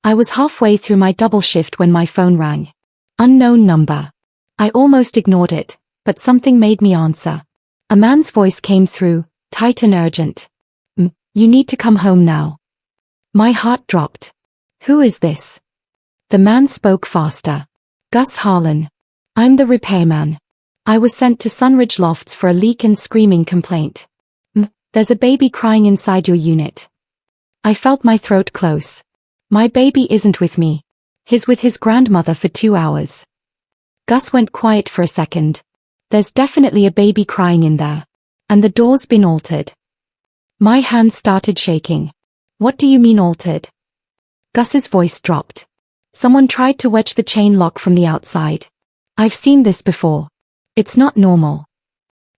I was halfway through my double shift when my phone rang. Unknown number. I almost ignored it, but something made me answer. A man's voice came through, tight and urgent. You need to come home now. My heart dropped. Who is this? The man spoke faster. Gus Harlan. I'm the repairman. I was sent to Sunridge Lofts for a leak and screaming complaint. There's a baby crying inside your unit. I felt my throat close. My baby isn't with me. He's with his grandmother for 2 hours. Gus went quiet for a second. There's definitely a baby crying in there. And the door's been altered. My hands started shaking. What do you mean altered? Gus's voice dropped. Someone tried to wedge the chain lock from the outside. I've seen this before. It's not normal.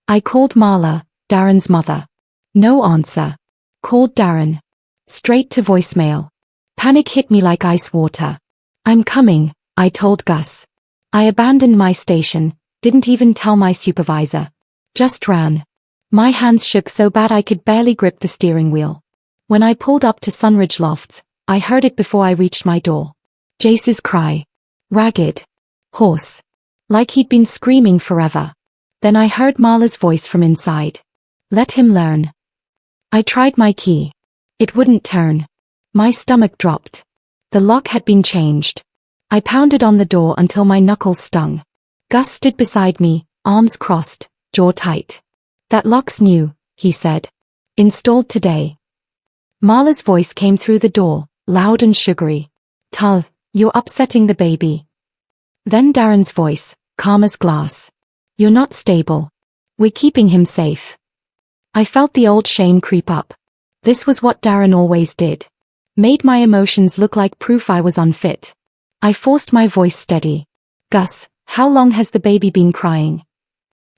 I called Marla, Darren's mother. No answer. Called Darren. Straight to voicemail. Panic hit me like ice water. I'm coming, I told Gus. I abandoned my station, didn't even tell my supervisor. Just ran. My hands shook so bad I could barely grip the steering wheel. When I pulled up to Sunridge Lofts, I heard it before I reached my door. Jace's cry. Ragged. Hoarse. Like he'd been screaming forever. Then I heard Marla's voice from inside. Let him learn. I tried my key. It wouldn't turn. My stomach dropped. The lock had been changed. I pounded on the door until my knuckles stung. Gus stood beside me, arms crossed, jaw tight. That lock's new, he said. Installed today. Marla's voice came through the door, loud and sugary. Tull, you're upsetting the baby. Then Darren's voice, calm as glass. You're not stable. We're keeping him safe. I felt the old shame creep up. This was what Darren always did. Made my emotions look like proof I was unfit. I forced my voice steady. Gus, how long has the baby been crying?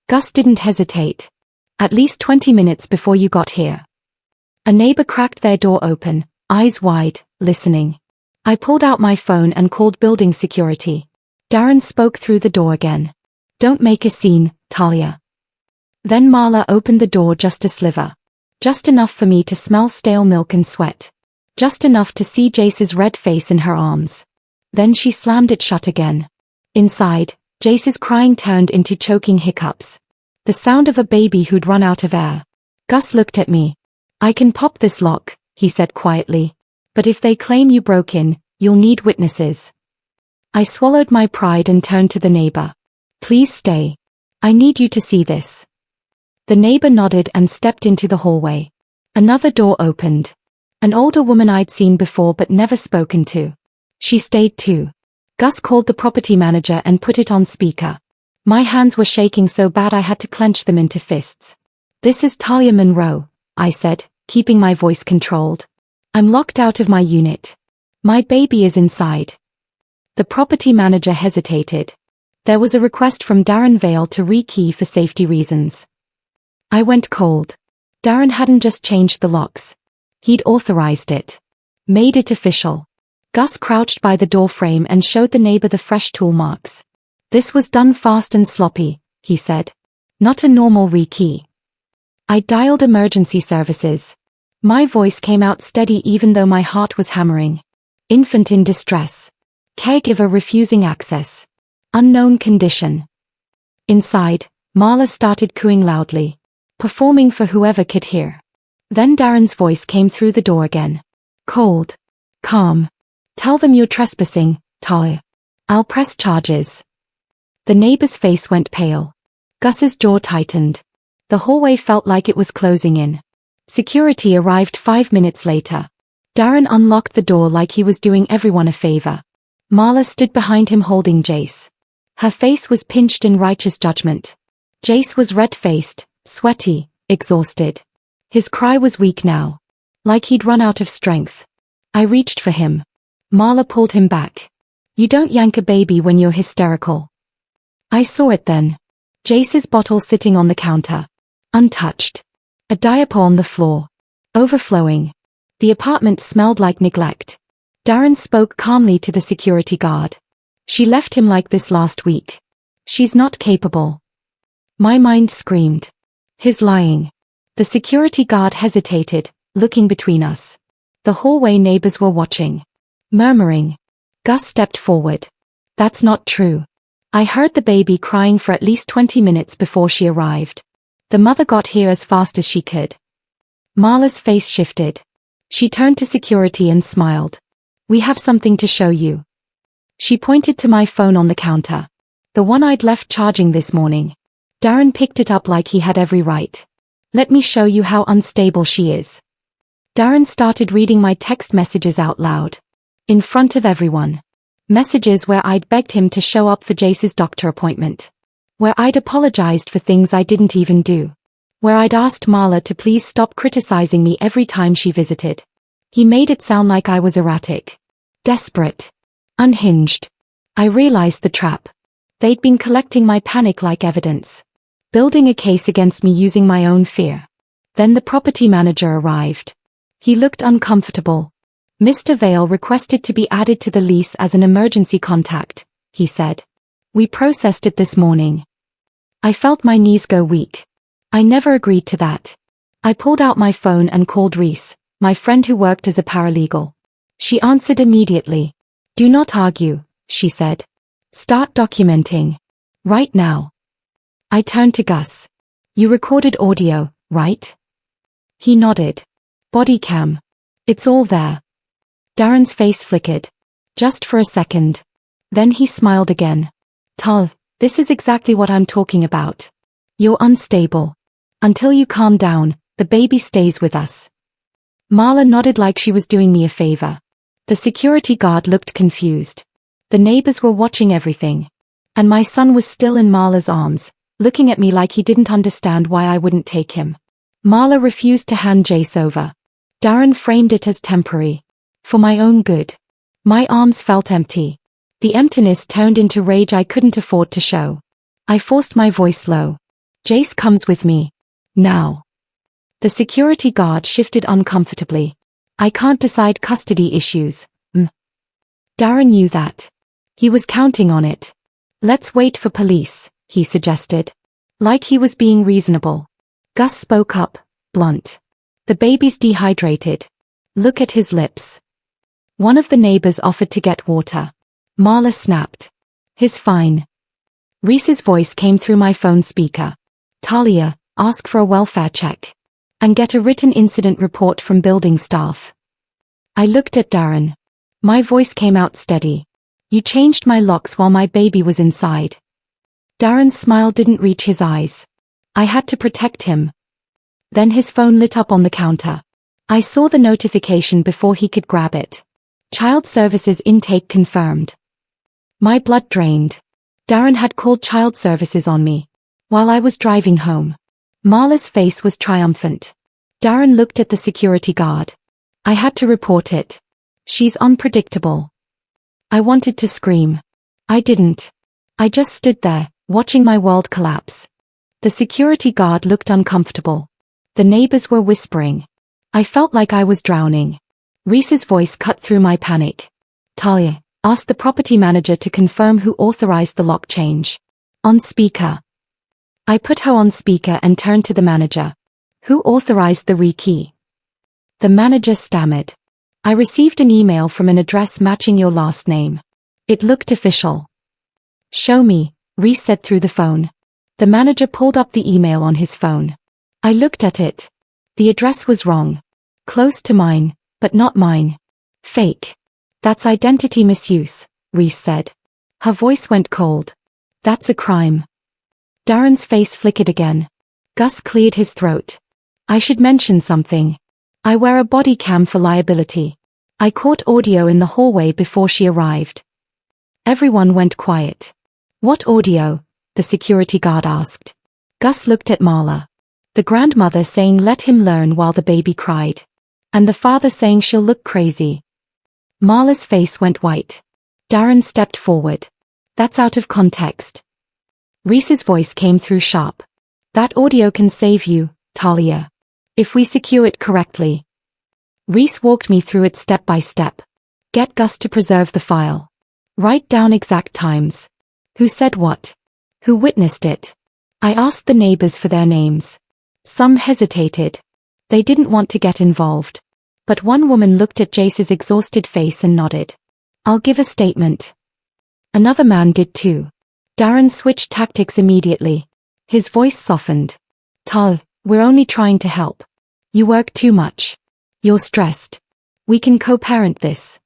Gus didn't hesitate. At least 20 minutes before you got here. A neighbor cracked their door open, eyes wide, listening. I pulled out my phone and called building security. Darren spoke through the door again. Don't make a scene, Talia. Then Marla opened the door just a sliver. Just enough for me to smell stale milk and sweat. Just enough to see Jace's red face in her arms. Then she slammed it shut again. Inside, Jace's crying turned into choking hiccups. The sound of a baby who'd run out of air. Gus looked at me. I can pop this lock, he said quietly. But if they claim you broke in, you'll need witnesses. I swallowed my pride and turned to the neighbor. Please stay. I need you to see this. The neighbor nodded and stepped into the hallway. Another door opened. An older woman I'd seen before but never spoken to. She stayed too. Gus called the property manager and put it on speaker. My hands were shaking so bad I had to clench them into fists. This is Talia Monroe, I said, keeping my voice controlled. I'm locked out of my unit. My baby is inside. The property manager hesitated. There was a request from Darren Vale to rekey for safety reasons. I went cold. Darren hadn't just changed the locks. He'd authorized it. Made it official. Gus crouched by the door frame and showed the neighbor the fresh tool marks. This was done fast and sloppy, he said. Not a normal rekey. I dialed emergency services. My voice came out steady even though my heart was hammering. Infant in distress. Caregiver refusing access. Unknown condition. Inside, Marla started cooing loudly. Performing for whoever could hear. Then Darren's voice came through the door again. Cold. Calm. Tell them you're trespassing, Talia. I'll press charges. The neighbor's face went pale. Gus's jaw tightened. The hallway felt like it was closing in. Security arrived 5 minutes later. Darren unlocked the door like he was doing everyone a favor. Marla stood behind him holding Jace. Her face was pinched in righteous judgment. Jace was red-faced, sweaty, exhausted. His cry was weak now. Like he'd run out of strength. I reached for him. Marla pulled him back. You don't yank a baby when you're hysterical. I saw it then. Jace's bottle sitting on the counter. Untouched. A diaper on the floor. Overflowing. The apartment smelled like neglect. Darren spoke calmly to the security guard. She left him like this last week. She's not capable. My mind screamed. He's lying. The security guard hesitated, looking between us. The hallway neighbors were watching. Murmuring. Gus stepped forward. That's not true. I heard the baby crying for at least 20 minutes before she arrived. The mother got here as fast as she could. Marla's face shifted. She turned to security and smiled. We have something to show you. She pointed to my phone on the counter. The one I'd left charging this morning. Darren picked it up like he had every right. Let me show you how unstable she is. Darren started reading my text messages out loud. In front of everyone. Messages where I'd begged him to show up for Jace's doctor appointment. Where I'd apologized for things I didn't even do. Where I'd asked Marla to please stop criticizing me every time she visited. He made it sound like I was erratic. Desperate. Unhinged. I realized the trap. They'd been collecting my panic like evidence. Building a case against me using my own fear. Then the property manager arrived. He looked uncomfortable. Mr. Vale requested to be added to the lease as an emergency contact, he said. We processed it this morning. I felt my knees go weak. I never agreed to that. I pulled out my phone and called Reese, my friend who worked as a paralegal. She answered immediately. Do not argue, she said. Start documenting. Right now. I turned to Gus. You recorded audio, right? He nodded. Body cam. It's all there. Darren's face flickered. Just for a second. Then he smiled again. Tal, this is exactly what I'm talking about. You're unstable. Until you calm down, the baby stays with us. Marla nodded like she was doing me a favor. The security guard looked confused. The neighbors were watching everything. And my son was still in Marla's arms, looking at me like he didn't understand why I wouldn't take him. Marla refused to hand Jace over. Darren framed it as temporary. For my own good. My arms felt empty. The emptiness turned into rage I couldn't afford to show. I forced my voice low. Jace comes with me. Now. The security guard shifted uncomfortably. I can't decide custody issues. Darren knew that. He was counting on it. Let's wait for police, he suggested. Like he was being reasonable. Gus spoke up, blunt. The baby's dehydrated. Look at his lips. One of the neighbors offered to get water. Marla snapped. He's fine. Reese's voice came through my phone speaker. Talia, ask for a welfare check. And get a written incident report from building staff. I looked at Darren. My voice came out steady. You changed my locks while my baby was inside. Darren's smile didn't reach his eyes. I had to protect him. Then his phone lit up on the counter. I saw the notification before he could grab it. Child Services intake confirmed. My blood drained. Darren had called Child Services on me. While I was driving home. Marla's face was triumphant. Darren looked at the security guard. I had to report it. She's unpredictable. I wanted to scream. I didn't. I just stood there, watching my world collapse. The security guard looked uncomfortable. The neighbors were whispering. I felt like I was drowning. Reese's voice cut through my panic. Talia, ask the property manager to confirm who authorized the lock change. On speaker. I put her on speaker and turned to the manager. Who authorized the rekey? The manager stammered. I received an email from an address matching your last name. It looked official. Show me, Reese said through the phone. The manager pulled up the email on his phone. I looked at it. The address was wrong. Close to mine, but not mine. Fake. That's identity misuse, Reese said. Her voice went cold. That's a crime. Darren's face flickered again. Gus cleared his throat. I should mention something. I wear a body cam for liability. I caught audio in the hallway before she arrived. Everyone went quiet. What audio? The security guard asked. Gus looked at Marla. The grandmother saying let him learn while the baby cried. And the father saying she'll look crazy. Marla's face went white. Darren stepped forward. That's out of context. Reese's voice came through sharp. That audio can save you, Talia. If we secure it correctly. Reese walked me through it step by step. Get Gus to preserve the file. Write down exact times. Who said what? Who witnessed it? I asked the neighbors for their names. Some hesitated. They didn't want to get involved. But one woman looked at Jace's exhausted face and nodded. I'll give a statement. Another man did too. Darren switched tactics immediately. His voice softened. Tal, we're only trying to help. You work too much. You're stressed. We can co-parent this.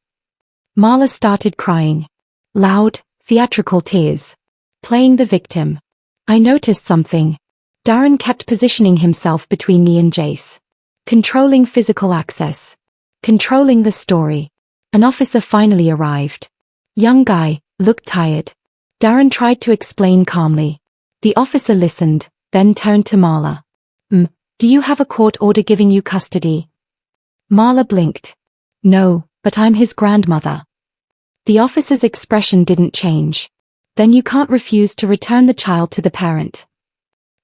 Marla started crying. Loud, theatrical tears. Playing the victim. I noticed something. Darren kept positioning himself between me and Jace. Controlling physical access. Controlling the story. An officer finally arrived. Young guy, looked tired. Darren tried to explain calmly. The officer listened, then turned to Marla. Do you have a court order giving you custody? Marla blinked. No, but I'm his grandmother. The officer's expression didn't change. Then you can't refuse to return the child to the parent.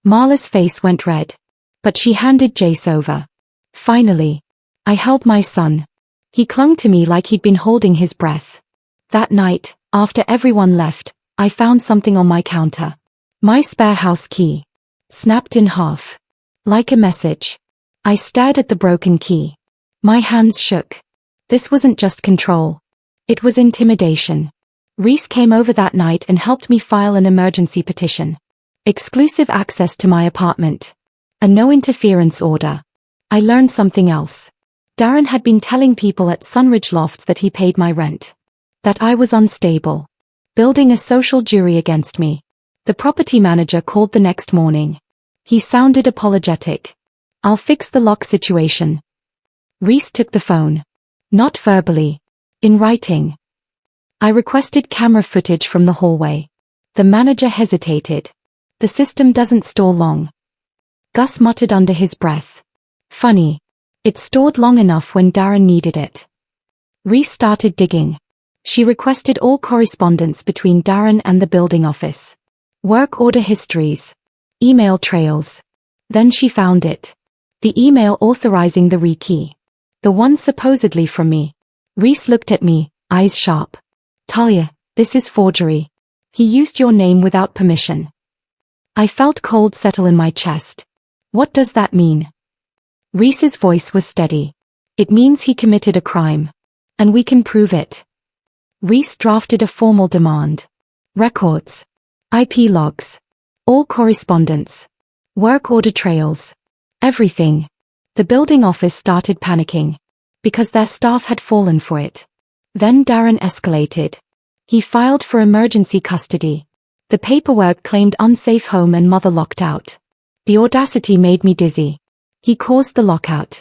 Marla's face went red. But she handed Jace over. Finally. I held my son. He clung to me like he'd been holding his breath. That night, after everyone left, I found something on my counter. My spare house key. Snapped in half. Like a message. I stared at the broken key. My hands shook. This wasn't just control. It was intimidation. Reese came over that night and helped me file an emergency petition. Exclusive access to my apartment. A no interference order. I learned something else. Darren had been telling people at Sunridge Lofts that he paid my rent. That I was unstable. Building a social jury against me. The property manager called the next morning. He sounded apologetic. I'll fix the lock situation. Reese took the phone. Not verbally. In writing. I requested camera footage from the hallway. The manager hesitated. The system doesn't store long. Gus muttered under his breath. Funny. It stored long enough when Darren needed it. Reese started digging. She requested all correspondence between Darren and the building office. Work order histories. Email trails. Then she found it. The email authorizing the rekey. The one supposedly from me. Reese looked at me, eyes sharp. Talia, this is forgery. He used your name without permission. I felt cold settle in my chest. What does that mean? Reese's voice was steady. It means he committed a crime. And we can prove it. Reese drafted a formal demand. Records. IP logs. All correspondence. Work order trails. Everything. The building office started panicking. Because their staff had fallen for it. Then Darren escalated. He filed for emergency custody. The paperwork claimed unsafe home and mother locked out. The audacity made me dizzy. He caused the lockout.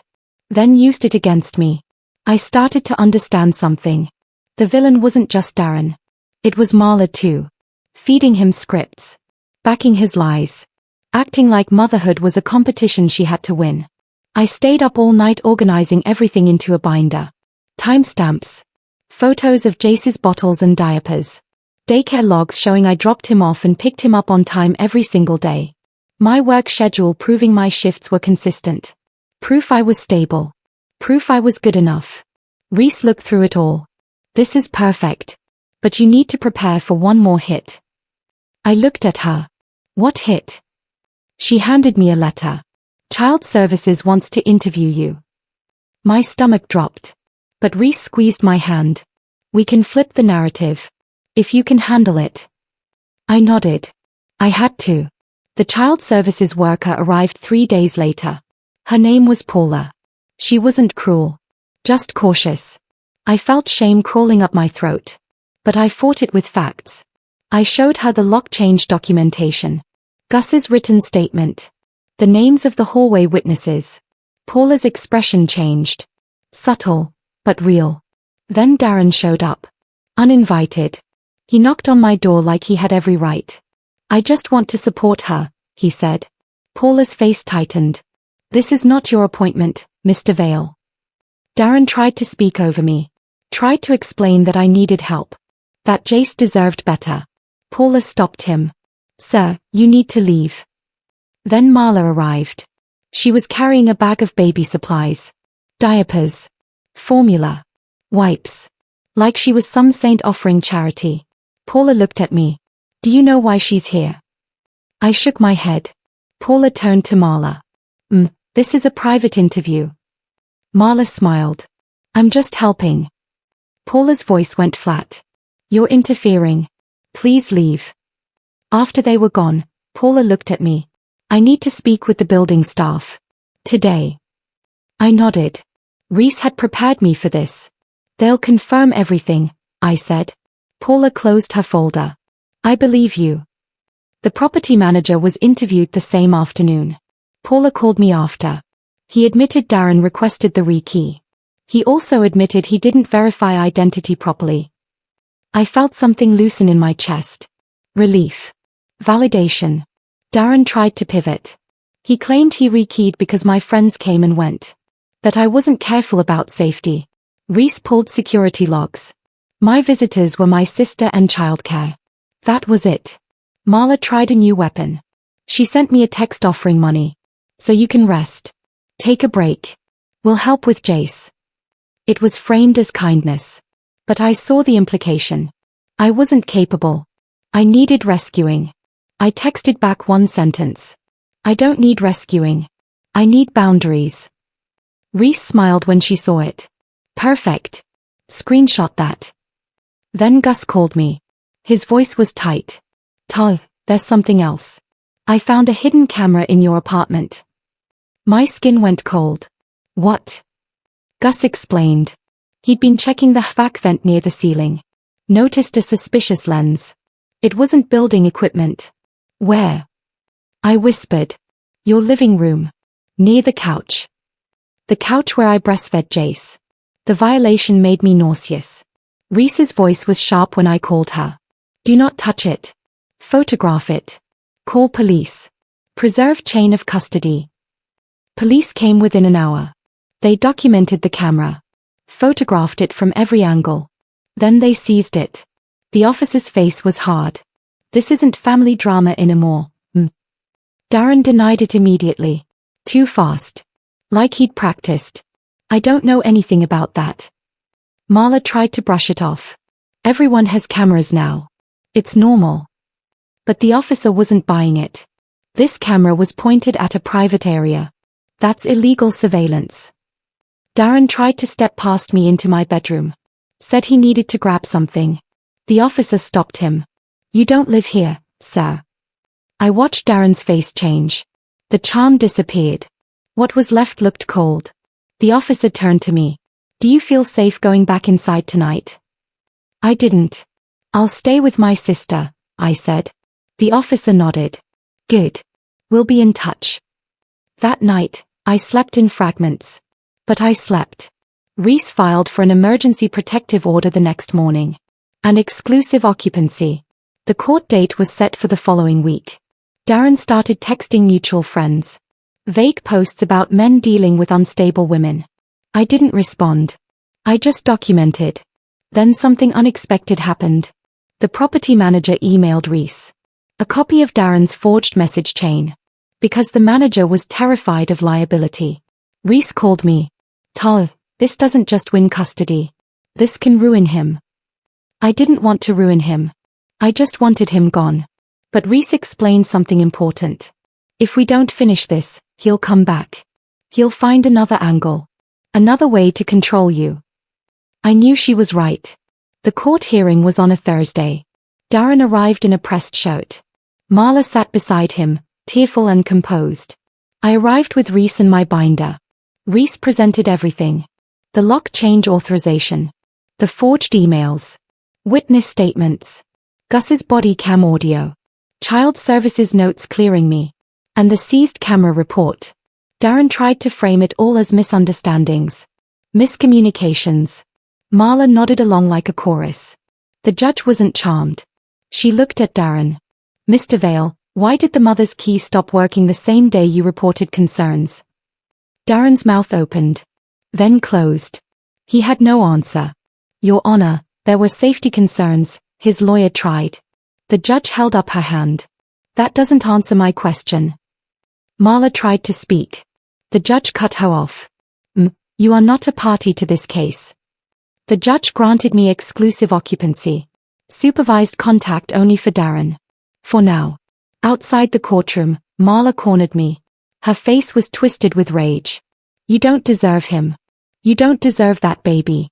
Then used it against me. I started to understand something. The villain wasn't just Darren. It was Marla too. Feeding him scripts. Backing his lies. Acting like motherhood was a competition she had to win. I stayed up all night organizing everything into a binder. Timestamps. Photos of Jace's bottles and diapers. Daycare logs showing I dropped him off and picked him up on time every single day. My work schedule proving my shifts were consistent. Proof I was stable. Proof I was good enough. Reese looked through it all. This is perfect. But you need to prepare for one more hit. I looked at her. What hit? She handed me a letter. Child Services wants to interview you. My stomach dropped. But Reese squeezed my hand. We can flip the narrative. If you can handle it. I nodded. I had to. The Child Services worker arrived 3 days later. Her name was Paula. She wasn't cruel. Just cautious. I felt shame crawling up my throat. But I fought it with facts. I showed her the lock change documentation. Gus's written statement. The names of the hallway witnesses. Paula's expression changed. Subtle, but real. Then Darren showed up. Uninvited. He knocked on my door like he had every right. I just want to support her, he said. Paula's face tightened. This is not your appointment, Mr. Vale. Darren tried to speak over me. Tried to explain that I needed help. That Jace deserved better. Paula stopped him. Sir, you need to leave. Then Marla arrived. She was carrying a bag of baby supplies. Diapers. Formula. Wipes. Like she was some saint offering charity. Paula looked at me. Do you know why she's here? I shook my head. Paula turned to Marla. This is a private interview. Marla smiled. I'm just helping. Paula's voice went flat. You're interfering. Please leave. After they were gone, Paula looked at me. I need to speak with the building staff. Today. I nodded. Reese had prepared me for this. They'll confirm everything, I said. Paula closed her folder. I believe you. The property manager was interviewed the same afternoon. Paula called me after. He admitted Darren requested the rekey. He also admitted he didn't verify identity properly. I felt something loosen in my chest. Relief. Validation. Darren tried to pivot. He claimed he rekeyed because my friends came and went. That I wasn't careful about safety. Reese pulled security logs. My visitors were my sister and childcare. That was it. Marla tried a new weapon. She sent me a text offering money. So you can rest. Take a break. We'll help with Jace. It was framed as kindness. But I saw the implication. I wasn't capable. I needed rescuing. I texted back one sentence. I don't need rescuing. I need boundaries. Reese smiled when she saw it. Perfect. Screenshot that. Then Gus called me. His voice was tight. Tal, there's something else. I found a hidden camera in your apartment. My skin went cold. What? Gus explained. He'd been checking the HVAC vent near the ceiling. Noticed a suspicious lens. It wasn't building equipment. Where? I whispered. Your living room. Near the couch. The couch where I breastfed Jace. The violation made me nauseous. Reese's voice was sharp when I called her. Do not touch it. Photograph it. Call police. Preserve chain of custody. Police came within an hour. They documented the camera. Photographed it from every angle. Then they seized it. The officer's face was hard. This isn't family drama anymore. Darren denied it immediately. Too fast. Like he'd practiced. I don't know anything about that. Marla tried to brush it off. Everyone has cameras now. It's normal. But the officer wasn't buying it. This camera was pointed at a private area. That's illegal surveillance. Darren tried to step past me into my bedroom. Said he needed to grab something. The officer stopped him. You don't live here, sir. I watched Darren's face change. The charm disappeared. What was left looked cold. The officer turned to me. Do you feel safe going back inside tonight? I didn't. I'll stay with my sister, I said. The officer nodded. Good. We'll be in touch. That night, I slept in fragments. But I slept. Reese filed for an emergency protective order the next morning. An exclusive occupancy. The court date was set for the following week. Darren started texting mutual friends. Vague posts about men dealing with unstable women. I didn't respond. I just documented. Then something unexpected happened. The property manager emailed Reese a copy of Darren's forged message chain. Because the manager was terrified of liability. Reese called me. Tal, this doesn't just win custody. This can ruin him. I didn't want to ruin him. I just wanted him gone. But Reese explained something important. If we don't finish this, he'll come back. He'll find another angle. Another way to control you. I knew she was right. The court hearing was on a Thursday. Darren arrived in a pressed shirt. Marla sat beside him, tearful and composed. I arrived with Reese and my binder. Reese presented everything. The lock change authorization. The forged emails. Witness statements. Gus's body cam audio. Child services notes clearing me. And the seized camera report. Darren tried to frame it all as misunderstandings. Miscommunications. Marla nodded along like a chorus. The judge wasn't charmed. She looked at Darren. Mr. Vale, why did the mother's key stop working the same day you reported concerns? Darren's mouth opened. Then closed. He had no answer. Your Honor, there were safety concerns, his lawyer tried. The judge held up her hand. That doesn't answer my question. Marla tried to speak. The judge cut her off. You are not a party to this case. The judge granted me exclusive occupancy. Supervised contact only for Darren. For now. Outside the courtroom, Marla cornered me. Her face was twisted with rage. You don't deserve him. You don't deserve that baby.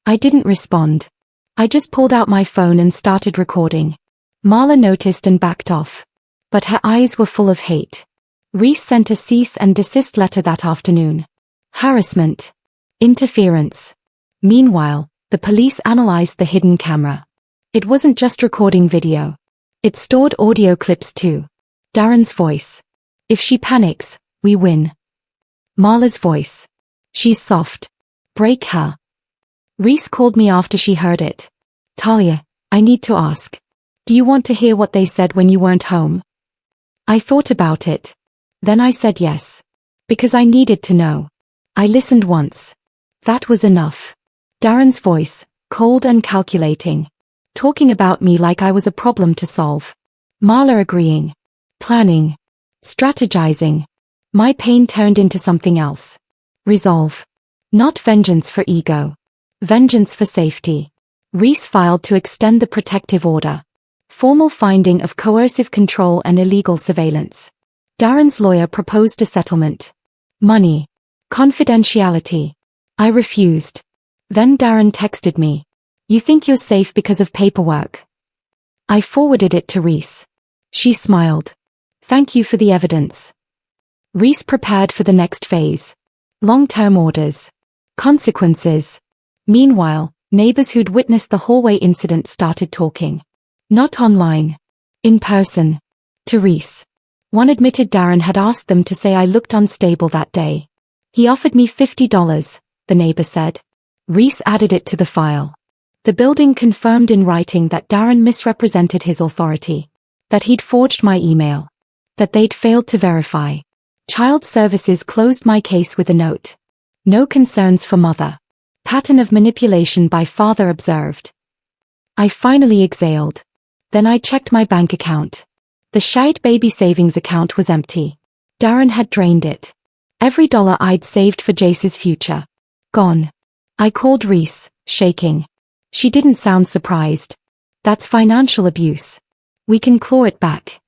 I didn't respond. I just pulled out my phone and started recording. Marla noticed and backed off. But her eyes were full of hate. Reese sent a cease and desist letter that afternoon. Harassment. Interference. Meanwhile, the police analyzed the hidden camera. It wasn't just recording video. It stored audio clips too. Darren's voice. If she panics, we win. Marla's voice. She's soft. Break her. Reese called me after she heard it. Talia, I need to ask. Do you want to hear what they said when you weren't home? I thought about it. Then I said yes. Because I needed to know. I listened once. That was enough. Darren's voice, cold and calculating. Talking about me like I was a problem to solve. Marla agreeing. Planning. Strategizing. My pain turned into something else. Resolve. Not vengeance for ego. Vengeance for safety. Reese filed to extend the protective order. Formal finding of coercive control and illegal surveillance. Darren's lawyer proposed a settlement. Money. Confidentiality. I refused. Then Darren texted me. You think you're safe because of paperwork? I forwarded it to Reese. She smiled. Thank you for the evidence. Reese prepared for the next phase. Long-term orders. Consequences. Meanwhile, neighbors who'd witnessed the hallway incident started talking. Not online. In person. To Reese. One admitted Darren had asked them to say I looked unstable that day. He offered me $50, the neighbor said. Reese added it to the file. The building confirmed in writing that Darren misrepresented his authority. That he'd forged my email. That they'd failed to verify. Child Services closed my case with a note. No concerns for mother. Pattern of manipulation by father observed. I finally exhaled. Then I checked my bank account. The Shide baby savings account was empty. Darren had drained it. Every dollar I'd saved for Jace's future. Gone. I called Reese, shaking. She didn't sound surprised. That's financial abuse. We can claw it back.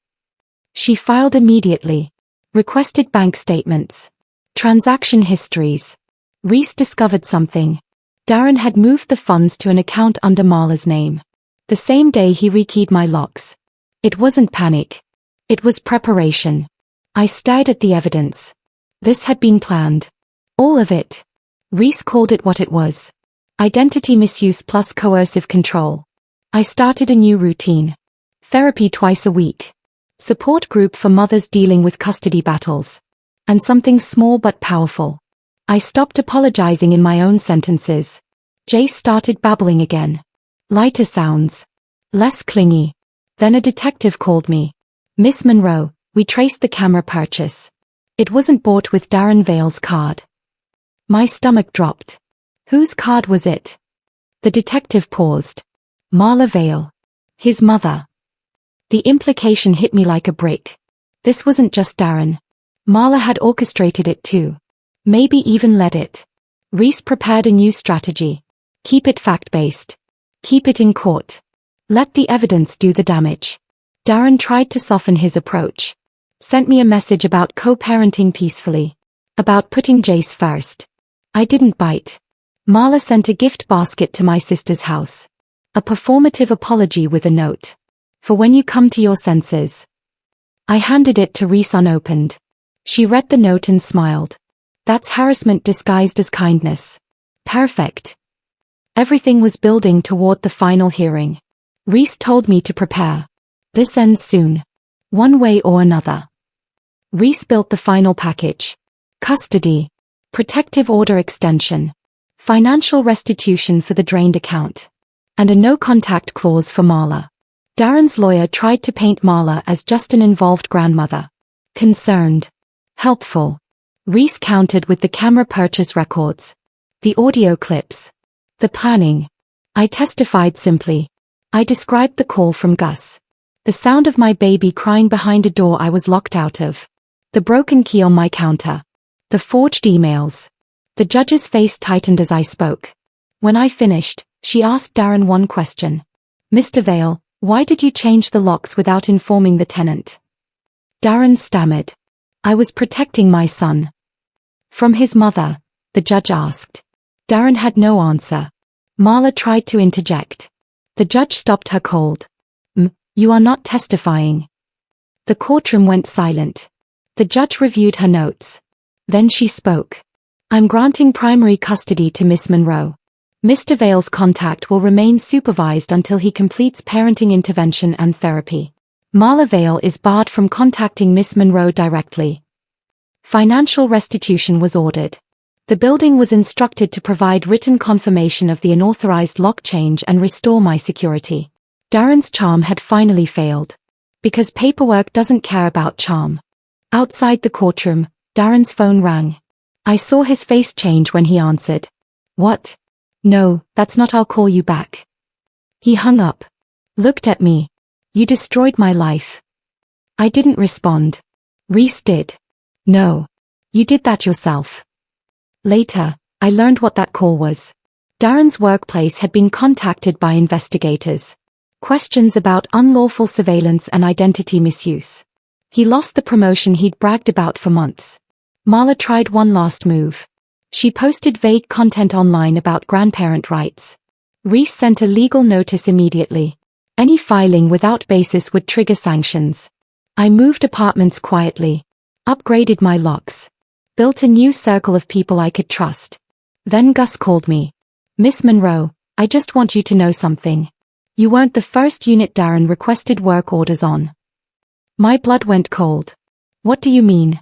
She filed immediately. Requested bank statements. Transaction histories. Reese discovered something. Darren had moved the funds to an account under Marla's name. The same day he rekeyed my locks. It wasn't panic. It was preparation. I stared at the evidence. This had been planned. All of it. Reese called it what it was. Identity misuse plus coercive control. I started a new routine. Therapy twice a week. Support group for mothers dealing with custody battles. And something small but powerful. I stopped apologizing in my own sentences. Jace started babbling again. Lighter sounds. Less clingy. Then a detective called me. Miss Monroe, we traced the camera purchase. It wasn't bought with Darren Vale's card. My stomach dropped. Whose card was it? The detective paused. Marla Vale. His mother. The implication hit me like a brick. This wasn't just Darren. Marla had orchestrated it too. Maybe even led it. Reese prepared a new strategy. Keep it fact-based. Keep it in court. Let the evidence do the damage. Darren tried to soften his approach. Sent me a message about co-parenting peacefully. About putting Jace first. I didn't bite. Marla sent a gift basket to my sister's house. A performative apology with a note. For when you come to your senses. I handed it to Reese unopened. She read the note and smiled. That's harassment disguised as kindness. Perfect. Everything was building toward the final hearing. Reese told me to prepare. This ends soon. One way or another. Reese built the final package. Custody. Protective order extension. Financial restitution for the drained account. And a no-contact clause for Marla. Darren's lawyer tried to paint Marla as just an involved grandmother. Concerned. Helpful. Reese countered with the camera purchase records. The audio clips. The planning. I testified simply. I described the call from Gus. The sound of my baby crying behind a door I was locked out of. The broken key on my counter. The forged emails. The judge's face tightened as I spoke. When I finished, she asked Darren one question. Mr. Vale, why did you change the locks without informing the tenant? Darren stammered. I was protecting my son. From his mother, the judge asked. Darren had no answer. Marla tried to interject. The judge stopped her cold. You are not testifying. The courtroom went silent. The judge reviewed her notes. Then she spoke. I'm granting primary custody to Miss Monroe. Mr. Vale's contact will remain supervised until he completes parenting intervention and therapy. Marla Vale is barred from contacting Miss Monroe directly. Financial restitution was ordered. The building was instructed to provide written confirmation of the unauthorized lock change and restore my security. Darren's charm had finally failed. Because paperwork doesn't care about charm. Outside the courtroom, Darren's phone rang. I saw his face change when he answered. What? No, that's not. I'll call you back. He hung up. Looked at me. You destroyed my life. I didn't respond. Reese did. No. You did that yourself. Later, I learned what that call was. Darren's workplace had been contacted by investigators. Questions about unlawful surveillance and identity misuse. He lost the promotion he'd bragged about for months. Marla tried one last move. She posted vague content online about grandparent rights. Reese sent a legal notice immediately. Any filing without basis would trigger sanctions. I moved apartments quietly. Upgraded my locks. Built a new circle of people I could trust. Then Gus called me. Miss Monroe, I just want you to know something. You weren't the first unit Darren requested work orders on. My blood went cold. What do you mean?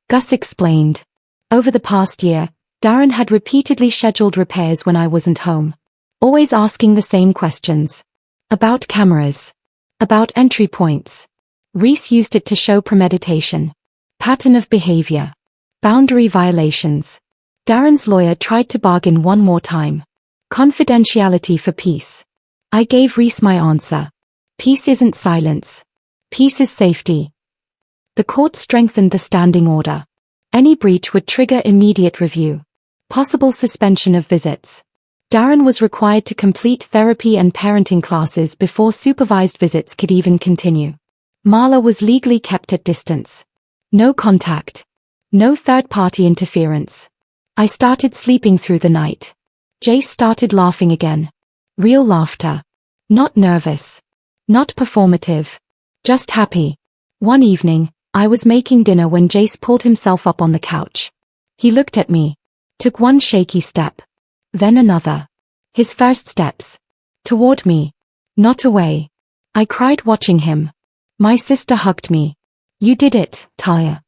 Gus explained. Over the past year, Darren had repeatedly scheduled repairs when I wasn't home. Always asking the same questions. About cameras. About entry points. Reese used it to show premeditation. Pattern of behavior. Boundary violations. Darren's lawyer tried to bargain one more time. Confidentiality for peace. I gave Reese my answer. Peace isn't silence. Peace is safety. The court strengthened the standing order. Any breach would trigger immediate review. Possible suspension of visits. Darren was required to complete therapy and parenting classes before supervised visits could even continue. Marla was legally kept at distance. No contact. No third-party interference. I started sleeping through the night. Jace started laughing again. Real laughter. Not nervous. Not performative. Just happy. One evening, I was making dinner when Jace pulled himself up on the couch. He looked at me. Took one shaky step. Then another. His first steps. Toward me. Not away. I cried watching him. My sister hugged me. You did it, Talia.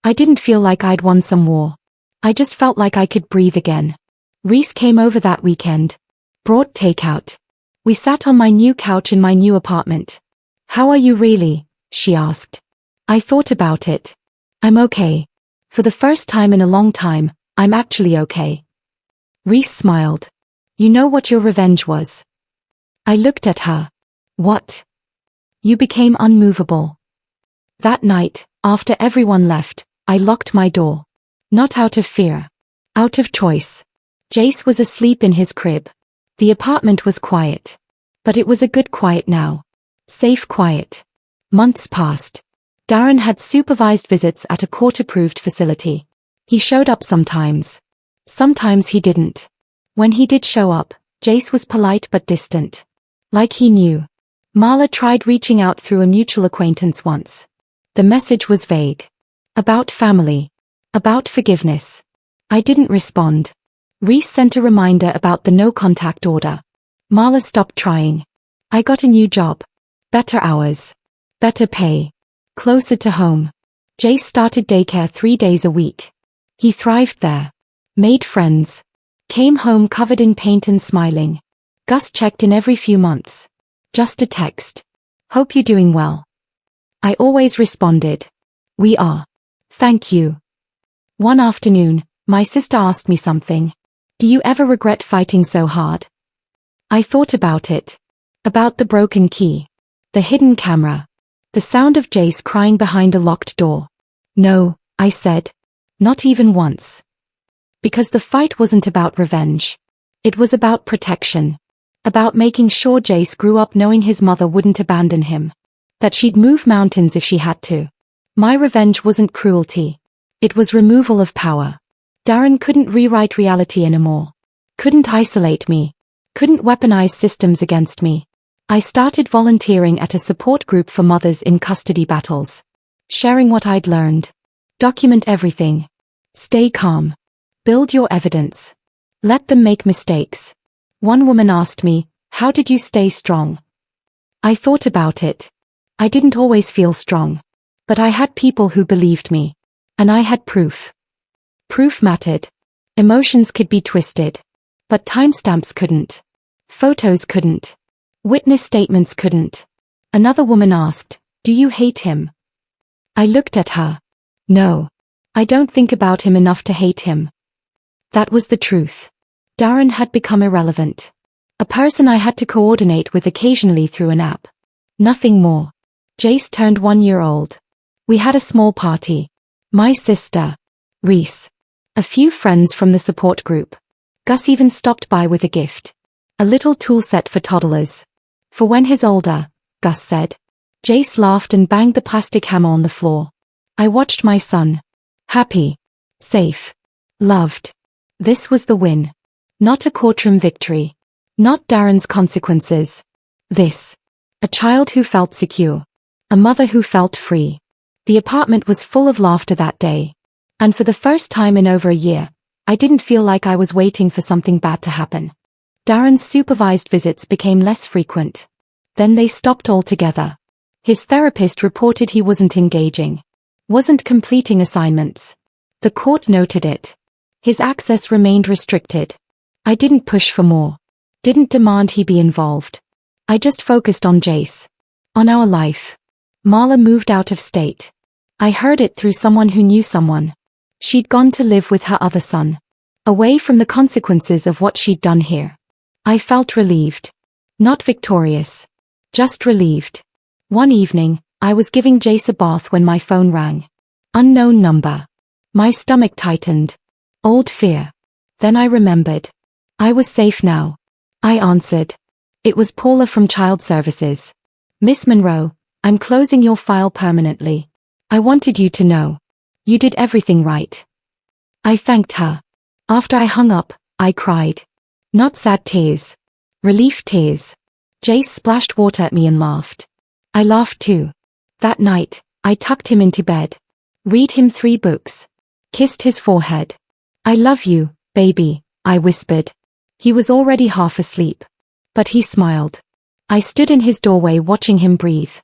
I didn't feel like I'd won some war. I just felt like I could breathe again. Reese came over that weekend. Brought takeout. We sat on my new couch in my new apartment. How are you really? She asked. I thought about it. I'm okay. For the first time in a long time, I'm actually okay. Reese smiled. You know what your revenge was? I looked at her. What? You became unmovable. That night, after everyone left, I locked my door. Not out of fear. Out of choice. Jace was asleep in his crib. The apartment was quiet. But it was a good quiet now. Safe quiet. Months passed. Darren had supervised visits at a court-approved facility. He showed up sometimes. Sometimes he didn't. When he did show up, Jace was polite but distant. Like he knew. Marla tried reaching out through a mutual acquaintance once. The message was vague. About family. About forgiveness. I didn't respond. Reese sent a reminder about the no-contact order. Marla stopped trying. I got a new job. Better hours. Better pay. Closer to home. Jace started daycare 3 days a week. He thrived there. Made friends. Came home covered in paint and smiling. Gus checked in every few months. Just a text. Hope you're doing well. I always responded. We are. Thank you. One afternoon, my sister asked me something. Do you ever regret fighting so hard? I thought about it. About the broken key. The hidden camera. The sound of Jace crying behind a locked door. No, I said. Not even once. Because the fight wasn't about revenge. It was about protection. About making sure Jace grew up knowing his mother wouldn't abandon him. That she'd move mountains if she had to. My revenge wasn't cruelty. It was removal of power. Darren couldn't rewrite reality anymore. Couldn't isolate me. couldn't weaponize systems against me. I started volunteering at a support group for mothers in custody battles. Sharing what I'd learned. Document everything. Stay calm. Build your evidence. Let them make mistakes. One woman asked me, "How did you stay strong?" I thought about it. I didn't always feel strong. But I had people who believed me. And I had proof. Proof mattered. Emotions could be twisted. But timestamps couldn't. Photos couldn't. Witness statements couldn't. Another woman asked, "Do you hate him?" I looked at her. No. I don't think about him enough to hate him. That was the truth. Darren had become irrelevant. A person I had to coordinate with occasionally through an app. Nothing more. Jace turned 1 year old. We had a small party. My sister, Reese, a few friends from the support group. Gus even stopped by with a gift. A little tool set for toddlers. For when he's older, Gus said. Jace laughed and banged the plastic hammer on the floor. I watched my son. Happy. Safe. Loved. This was the win. Not a courtroom victory. Not Darren's consequences. This. A child who felt secure. A mother who felt free. The apartment was full of laughter that day. And for the first time in over a year, I didn't feel like I was waiting for something bad to happen. Darren's supervised visits became less frequent. Then they stopped altogether. His therapist reported he wasn't engaging. Wasn't completing assignments. The court noted it. His access remained restricted. I didn't push for more. Didn't demand he be involved. I just focused on Jace. On our life. Marla moved out of state. I heard it through someone who knew someone. She'd gone to live with her other son. Away from the consequences of what she'd done here. I felt relieved. Not victorious. Just relieved. One evening, I was giving Jace a bath when my phone rang. Unknown number. My stomach tightened. Old fear. Then I remembered. I was safe now. I answered. It was Paula from Child Services. Miss Monroe, I'm closing your file permanently. I wanted you to know. You did everything right. I thanked her. After I hung up, I cried. Not sad tears. Relief tears. Jace splashed water at me and laughed. I laughed too. That night, I tucked him into bed. Read him 3 books. Kissed his forehead. I love you, baby, I whispered. He was already half asleep. But he smiled. I stood in his doorway watching him breathe.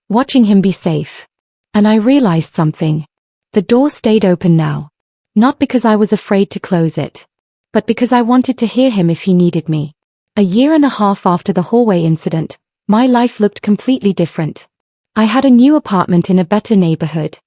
Watching him be safe. And I realized something. The door stayed open now. Not because I was afraid to close it. But because I wanted to hear him if he needed me. A year and a half after the hallway incident, my life looked completely different. I had a new apartment in a better neighborhood.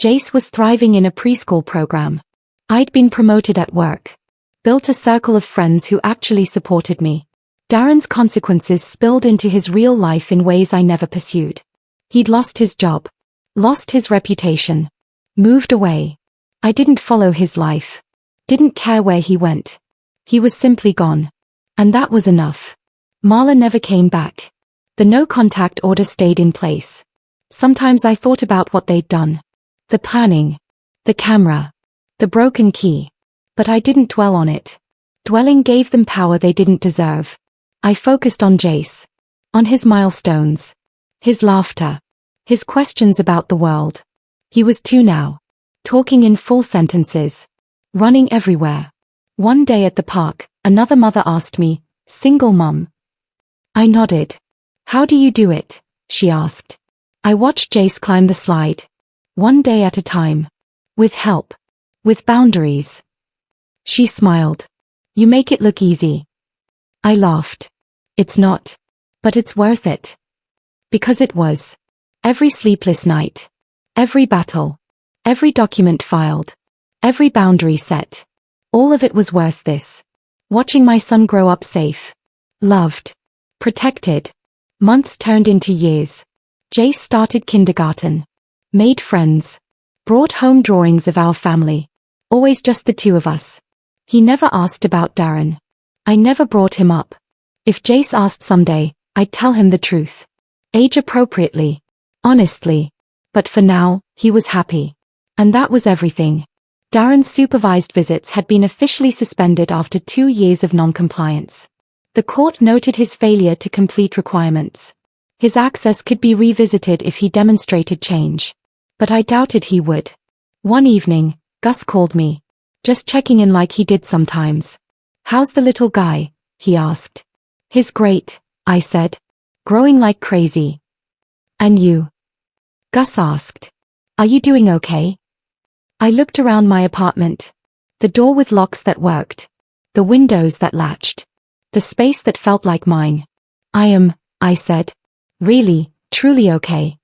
Jace was thriving in a preschool program. I'd been promoted at work. Built a circle of friends who actually supported me. Darren's consequences spilled into his real life in ways I never pursued. He'd lost his job. Lost his reputation. Moved away. I didn't follow his life. Didn't care where he went. He was simply gone. And that was enough. Marla never came back. The no-contact order stayed in place. Sometimes I thought about what they'd done. The planning. The camera. The broken key. But I didn't dwell on it. Dwelling gave them power they didn't deserve. I focused on Jace. On his milestones. His laughter. His questions about the world. He was 2 now. Talking in full sentences. Running everywhere. One day at the park, another mother asked me, "Single mum?" I nodded. "How do you do it?" she asked. I watched Jace climb the slide. One day at a time. With help. With boundaries. She smiled. "You make it look easy." I laughed. "It's not. But it's worth it." Because it was. Every sleepless night. Every battle. Every document filed. Every boundary set. All of it was worth this. Watching my son grow up safe. Loved. Protected. Months turned into years. Jace started kindergarten. Made friends. Brought home drawings of our family. Always just the 2 of us. He never asked about Darren. I never brought him up. If Jace asked someday, I'd tell him the truth. Age appropriately. Honestly. But for now, he was happy. And that was everything. Darren's supervised visits had been officially suspended after 2 years of non-compliance. The court noted his failure to complete requirements. His access could be revisited if he demonstrated change. But I doubted he would. One evening, Gus called me. Just checking in like he did sometimes. "How's the little guy?" he asked. "He's great," I said. "Growing like crazy." "And you?" Gus asked. "Are you doing okay?" I looked around my apartment. The door with locks that worked. The windows that latched. The space that felt like mine. I said. Really, truly okay.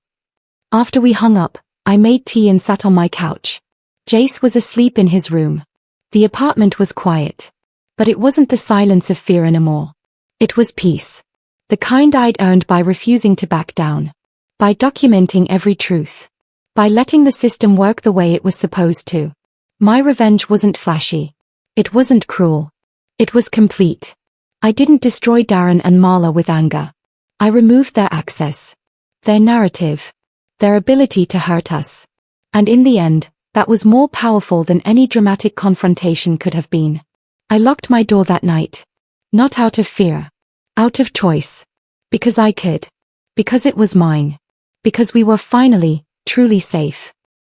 After we hung up, I made tea and sat on my couch. Jace was asleep in his room. The apartment was quiet. But it wasn't the silence of fear anymore. It was peace. The kind I'd earned by refusing to back down. By documenting every truth. By letting the system work the way it was supposed to. My revenge wasn't flashy. It wasn't cruel. It was complete. I didn't destroy Darren and Marla with anger. I removed their access. Their narrative. Their ability to hurt us. And in the end, that was more powerful than any dramatic confrontation could have been. I locked my door that night. Not out of fear. Out of choice. Because I could. Because it was mine. Because we were finally, truly safe.